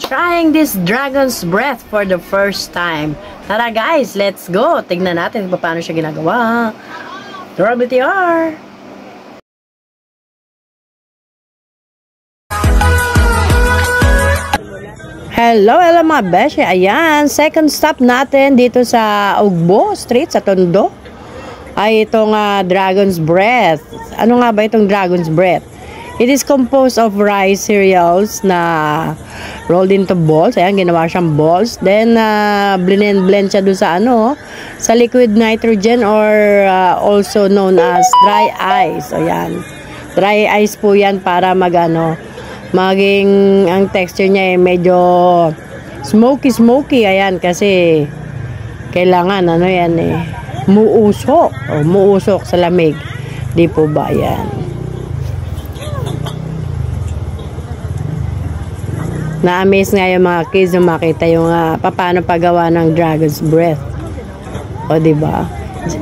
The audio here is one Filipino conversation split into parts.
trying this dragon's breath for the first time. Tara guys, let's go. Tignan natin kung paano siya ginagawa. Roll BTR. Hello mga beshi. Ayan, second stop natin dito sa Ugbo Street sa Tondo. Ay itong dragon's breath. Ano nga ba itong dragon's breath? It is composed of rice cereals na rolled into balls. Ayan, ginawa siyang balls. Then, blend siya doon sa sa liquid nitrogen or also known as dry ice. Ayan. Dry ice po yan para maging ang texture niya ay medyo smoky. Ayan, kasi kailangan, yan muusok. O, muusok sa lamig. Di po ba, yan. Na-amaze nga yung mga kids nung makita yung paano paggawa ng dragon's breath. O, diba?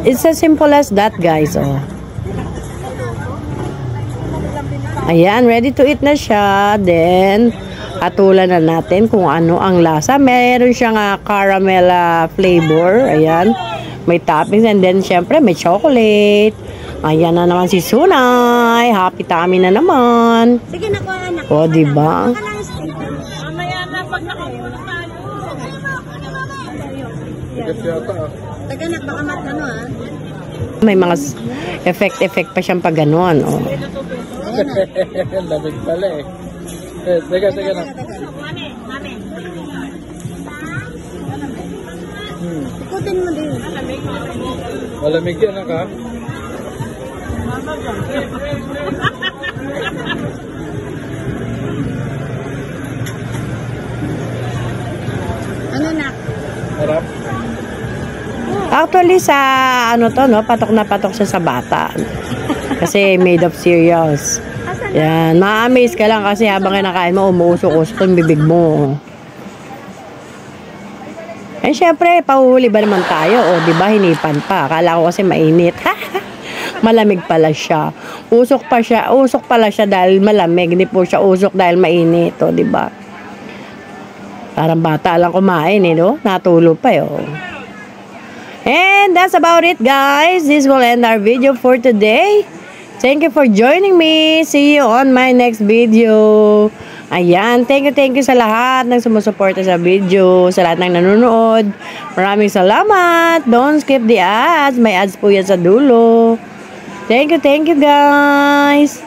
It's as simple as that, guys. O. Ayan, ready to eat na siya. Then, hatulan na natin kung ano ang lasa. Meron siyang caramel flavor. Ayan. May toppings. And then, syempre, may chocolate. Ayan na naman si Sunay. Happy tummy na naman. Sige, nakuha na. O, diba? Taganak, baka May mga effect pa siyang pag gano'n. Oh. Lamig pala eh. Teka na. Ikutin mo din. Malamig yan ka? Ano na? Harap? Actually sa patok na patok siya sa bata. Kasi made of cereals. Yan, ma-amaze ka lang kasi habang kinakain mo, umuusok-usok yung bibig mo. Eh syempre, pahuhuli ba naman tayo? O, di ba hinipan pa? Akala ko kasi mainit. Malamig pala siya. Usok pala siya dahil malamig. Hindi po siya usok dahil mainit. O, di ba? Parang bata lang kumain, no? Natulo pa, And that's about it, guys. This will end our video for today. Thank you for joining me. See you on my next video. Ayan, thank you sa lahat ng sumusuporta sa video, sa lahat ng nanonood. Maraming salamat. Don't skip the ads. May ads po yan sa dulo. Thank you, guys.